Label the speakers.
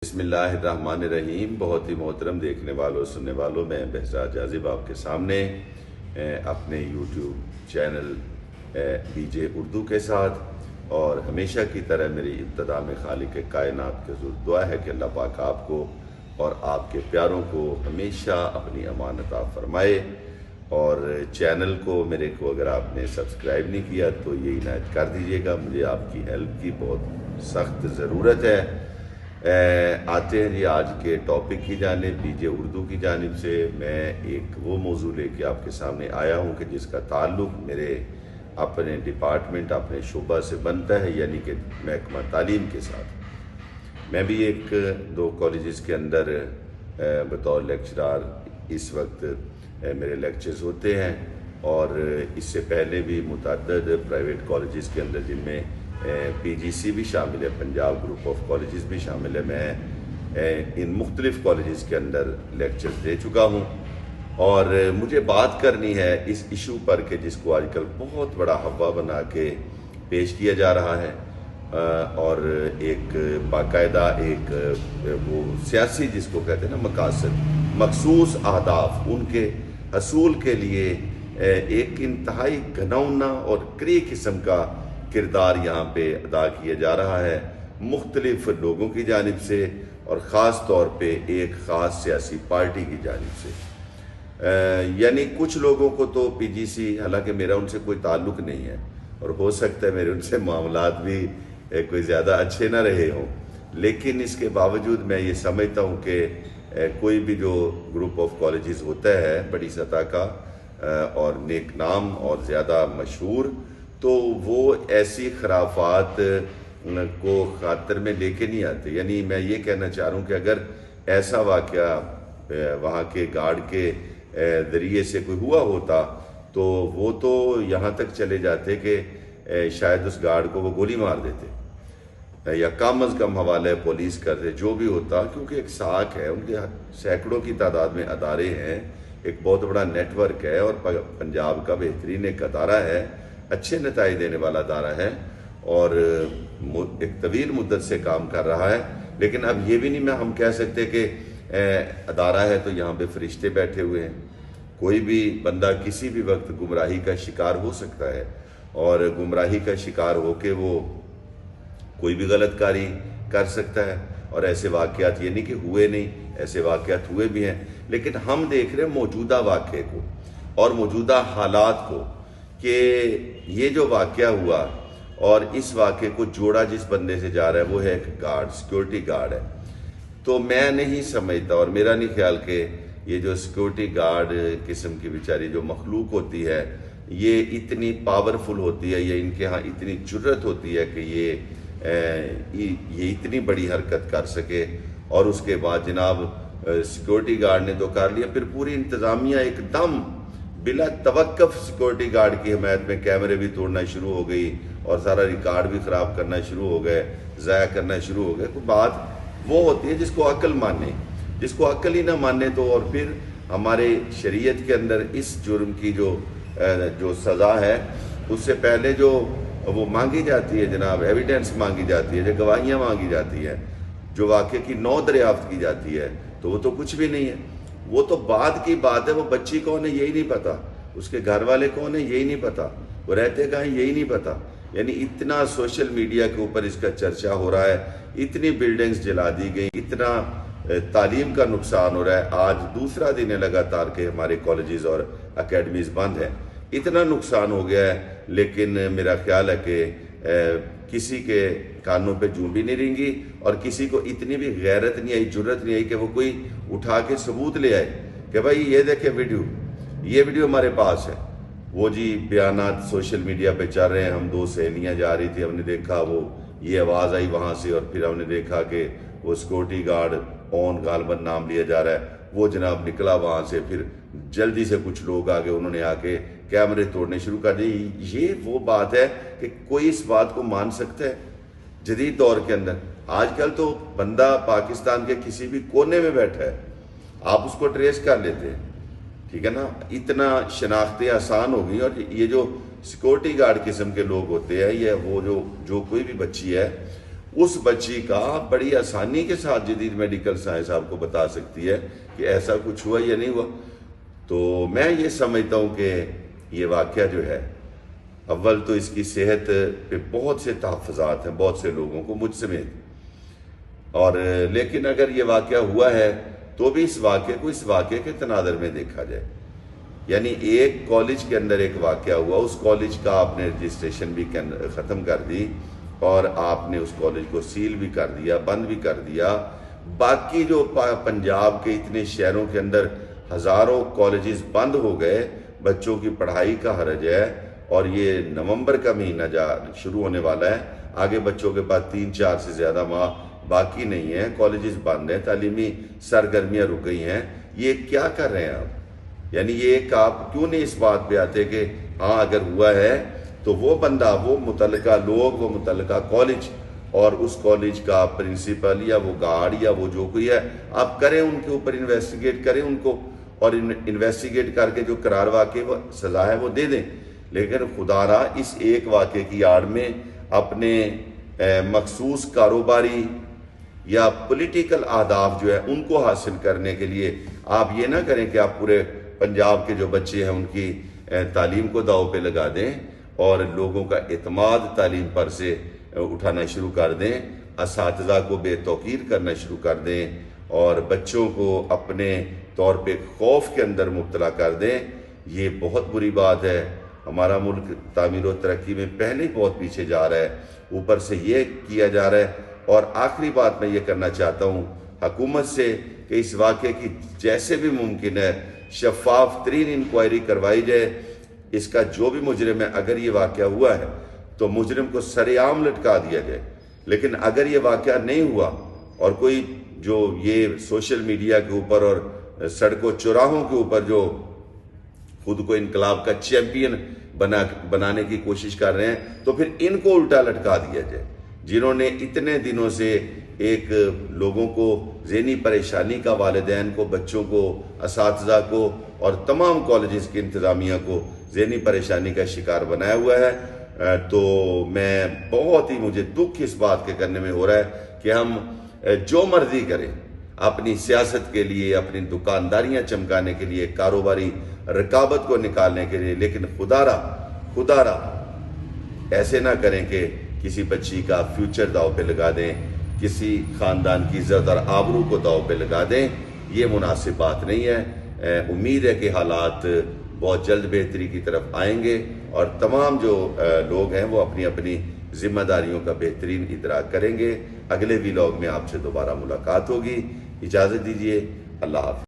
Speaker 1: بسم اللہ الرحمن الرحیم۔ بہت ہی محترم دیکھنے والوں سننے والوں، میں بہزاد جاذب آپ کے سامنے اپنے YouTube channel B J Urdu کے ساتھ، اور ہمیشہ کی طرح میری ابتدا میں خالق کائنات کے حضور دعا ہے کہ اللہ پاک آپ کو اور آپ کے پیاروں کو ہمیشہ اپنی امان عطا فرمائے۔ اور چینل کو میرے کو اگر آپ نے سبسکرائب نہیں کیا تو یہ عنایت کر دیجیے گا، مجھے آپ کی ہیلپ کی بہت سخت ضرورت ہے۔ آتے ہیں جی آج کے ٹاپک کی جانب، بی جے اردو کی جانب سے میں ایک وہ موضوع لے کے آپ کے سامنے آیا ہوں کہ جس کا تعلق میرے اپنے ڈپارٹمنٹ اپنے شعبہ سے بنتا ہے، یعنی کہ محکمہ تعلیم کے ساتھ۔ میں بھی ایک دو کالجز کے اندر بطور لیکچرار اس وقت میرے لیکچرز ہوتے ہیں، اور اس سے پہلے بھی متعدد پرائیویٹ کالجز کے اندر جن میں پی جی سی بھی شامل ہے، پنجاب گروپ آف کالجز بھی شامل ہے، میں ان مختلف کالجز کے اندر لیکچرز دے چکا ہوں۔ اور مجھے بات کرنی ہے اس ایشو پر کہ جس کو آج کل بہت بڑا ہوا بنا کے پیش کیا جا رہا ہے، اور ایک باقاعدہ ایک وہ سیاسی جس کو کہتے ہیں نا مقاصد، مخصوص اہداف، ان کے حصول کے لیے ایک انتہائی گھناؤنا اور کری قسم کا کردار یہاں پہ ادا کیا جا رہا ہے مختلف لوگوں کی جانب سے، اور خاص طور پہ ایک خاص سیاسی پارٹی کی جانب سے۔ یعنی کچھ لوگوں کو تو پی جی سی، حالانکہ میرا ان سے کوئی تعلق نہیں ہے، اور ہو سکتا ہے میرے ان سے معاملات بھی کوئی زیادہ اچھے نہ رہے ہوں، لیکن اس کے باوجود میں یہ سمجھتا ہوں کہ کوئی بھی جو گروپ آف کالجز ہوتا ہے بڑی سطح کا اور نیک نام اور زیادہ مشہور، تو وہ ایسی خرافات کو خاطر میں لے کے نہیں آتے۔ یعنی میں یہ کہنا چاہ رہا ہوں کہ اگر ایسا واقعہ وہاں کے گارڈ کے ذریعے سے کوئی ہوا ہوتا تو وہ تو یہاں تک چلے جاتے کہ شاید اس گارڈ کو وہ گولی مار دیتے، یا کم از کم حوالے پولیس کرتے، جو بھی ہوتا، کیونکہ ایک ساکھ ہے، ان کے سینکڑوں کی تعداد میں ادارے ہیں، ایک بہت بڑا نیٹ ورک ہے، اور پنجاب کا بہترین ایک ادارہ ہے، اچھے نتائج دینے والا ادارہ ہے، اور ایک طویل مدت سے کام کر رہا ہے۔ لیکن اب یہ بھی نہیں ہم کہہ سکتے کہ ادارہ ہے تو یہاں پہ فرشتے بیٹھے ہوئے ہیں۔ کوئی بھی بندہ کسی بھی وقت گمراہی کا شکار ہو سکتا ہے، اور گمراہی کا شکار ہو کے وہ کوئی بھی غلط کاری کر سکتا ہے، اور ایسے واقعات یہ نہیں کہ ہوئے نہیں، ایسے واقعات ہوئے بھی ہیں۔ لیکن ہم دیکھ رہے ہیں موجودہ واقعے کو اور موجودہ حالات کو، کہ یہ جو واقعہ ہوا اور اس واقعے کو جوڑا جس بندے سے جا رہا ہے وہ ہے ایک گارڈ، سیکیورٹی گارڈ ہے۔ تو میں نہیں سمجھتا، اور میرا نہیں خیال کہ یہ جو سیکیورٹی گارڈ قسم کی بیچاری جو مخلوق ہوتی ہے یہ اتنی پاورفل ہوتی ہے، یا ان کے ہاں اتنی جرت ہوتی ہے کہ یہ اتنی بڑی حرکت کر سکے۔ اور اس کے بعد جناب سیکیورٹی گارڈ نے تو کر لیا، پھر پوری انتظامیہ ایک دم بلا توقف سیکیورٹی گارڈ کی حمایت میں کیمرے بھی توڑنا شروع ہو گئی، اور سارا ریکارڈ بھی خراب کرنا شروع ہو گئے، ضائع کرنا شروع ہو گئے۔ کوئی بات وہ ہوتی ہے جس کو عقل مانے، جس کو عقل ہی نہ مانے تو، اور پھر ہمارے شریعت کے اندر اس جرم کی جو سزا ہے، اس سے پہلے جو وہ مانگی جاتی ہے جناب، ایویڈنس مانگی جاتی ہے، جو گواہیاں مانگی جاتی ہیں، جو واقعے کی نو دریافت کی جاتی ہے، تو وہ تو کچھ بھی نہیں ہے۔ وہ تو بعد کی بات ہے، وہ بچی کون ہے یہی نہیں پتا، اس کے گھر والے کون ہیں یہی نہیں پتا، وہ رہتے کہاں یہی نہیں پتا۔ یعنی اتنا سوشل میڈیا کے اوپر اس کا چرچا ہو رہا ہے، اتنی بلڈنگز جلا دی گئی، اتنا تعلیم کا نقصان ہو رہا ہے۔ آج دوسرا دن ہے لگاتار کہ ہمارے کالجز اور اکیڈمیز بند ہیں، اتنا نقصان ہو گیا ہے، لیکن میرا خیال ہے کہ کسی کے کانوں پہ جوں بھی نہیں رینگی، اور کسی کو اتنی بھی غیرت نہیں آئی، جرت نہیں آئی کہ وہ کوئی اٹھا کے ثبوت لے آئے کہ بھائی یہ دیکھیں یہ ویڈیو ہمارے پاس ہے۔ وہ جی بیانات سوشل میڈیا پہ چل رہے ہیں، ہم دو سہیلیاں جا رہی تھی، ہم نے دیکھا وہ یہ آواز آئی وہاں سے، اور پھر ہم نے دیکھا کہ وہ سیکورٹی گارڈ غالباً نام لیا جا رہا ہے، وہ جناب نکلا وہاں سے، پھر جلدی سے کچھ لوگ آگے، انہوں نے آ کے کیمرے توڑنے شروع کر دیے۔ یہ وہ بات ہے کہ کوئی اس بات کو مان سکتا ہے جدید دور کے اندر؟ آج کل تو بندہ پاکستان کے کسی بھی کونے میں بیٹھا ہے، آپ اس کو ٹریس کر لیتے ہیں، ٹھیک ہے نا؟ اتنا شناختیں آسان ہو گئی۔ اور یہ جو سیکورٹی گارڈ قسم کے لوگ ہوتے ہیں، یہ وہ جو کوئی بھی بچی ہے اس بچی کا بڑی آسانی کے ساتھ جدید میڈیکل سائنس آپ کو بتا سکتی ہے کہ ایسا کچھ ہوا یا نہیں ہوا۔ تو میں یہ سمجھتا ہوں کہ یہ واقعہ جو ہے، اول تو اس کی صحت پہ بہت سے تحفظات ہیں بہت سے لوگوں کو، مجھ سمیت، اور لیکن اگر یہ واقعہ ہوا ہے تو بھی اس واقعے کو اس واقعے کے تناظر میں دیکھا جائے۔ یعنی ایک کالج کے اندر ایک واقعہ ہوا، اس کالج کا آپ نے رجسٹریشن بھی ختم کر دی اور آپ نے اس کالج کو سیل بھی کر دیا، بند بھی کر دیا۔ باقی جو پنجاب کے اتنے شہروں کے اندر ہزاروں کالجز بند ہو گئے، بچوں کی پڑھائی کا حرج ہے، اور یہ نومبر کا مہینہ شروع ہونے والا ہے، آگے بچوں کے پاس 3-4 سے زیادہ ماہ باقی نہیں ہیں، کالجز بند ہیں، تعلیمی سرگرمیاں رک گئی ہیں۔ یہ کیا کر رہے ہیں آپ؟ یعنی یہ ایک آپ کیوں نہیں اس بات پہ آتے کہ ہاں اگر ہوا ہے تو وہ بندہ، وہ متعلقہ لوگ، وہ متعلقہ کالج اور اس کالج کا پرنسپل یا وہ گارڈ یا وہ جو کوئی ہے، آپ کریں ان کے اوپر انویسٹیگیٹ کریں ان کو، اور انویسٹیگیٹ کر کے جو قرار واقعے وہ سزا ہے وہ دے دیں۔ لیکن خدا را اس ایک واقعے کی آڑ میں اپنے مخصوص کاروباری یا پولیٹیکل اہداف جو ہے ان کو حاصل کرنے کے لیے آپ یہ نہ کریں کہ آپ پورے پنجاب کے جو بچے ہیں ان کی تعلیم کو داؤ پہ لگا دیں اور لوگوں کا اعتماد تعلیم پر سے اٹھانا شروع کر دیں، اساتذہ کو بے توقیر کرنا شروع کر دیں اور بچوں کو اپنے طور پہ خوف کے اندر مبتلا کر دیں۔ یہ بہت بری بات ہے۔ ہمارا ملک تعمیر و ترقی میں پہلے ہی بہت پیچھے جا رہا ہے، اوپر سے یہ کیا جا رہا ہے۔ اور آخری بات میں یہ کرنا چاہتا ہوں حکومت سے کہ اس واقعے کی جیسے بھی ممکن ہے شفاف ترین انکوائری کروائی جائے۔ اس کا جو بھی مجرم ہے، اگر یہ واقعہ ہوا ہے تو مجرم کو سر عام لٹکا دیا جائے۔ لیکن اگر یہ واقعہ نہیں ہوا اور کوئی جو یہ سوشل میڈیا کے اوپر اور سڑکوں چوراہوں کے اوپر جو خود کو انقلاب کا چیمپئن بنانے کی کوشش کر رہے ہیں، تو پھر ان کو الٹا لٹکا دیا جائے، جنہوں نے اتنے دنوں سے ایک لوگوں کو ذہنی پریشانی کا، والدین کو، بچوں کو، اساتذہ کو اور تمام کالجز کی انتظامیہ کو ذہنی پریشانی کا شکار بنایا ہوا ہے۔ تو میں بہت ہی مجھے دکھ اس بات کے کرنے میں ہو رہا ہے کہ ہم جو مرضی کریں اپنی سیاست کے لیے، اپنی دکانداریاں چمکانے کے لیے، کاروباری رقابت کو نکالنے کے لیے، لیکن خدا را ایسے نہ کریں کہ کسی بچی کا فیوچر داؤ پہ لگا دیں، کسی خاندان کی عزت اور آبرو کو داؤ پہ لگا دیں۔ یہ مناسب بات نہیں ہے۔ امید ہے کہ حالات بہت جلد بہتری کی طرف آئیں گے اور تمام جو لوگ ہیں وہ اپنی اپنی ذمہ داریوں کا بہترین ادراک کریں گے۔ اگلے ویلاگ میں آپ سے دوبارہ ملاقات ہوگی۔ اجازت دیجیے، اللہ حافظ۔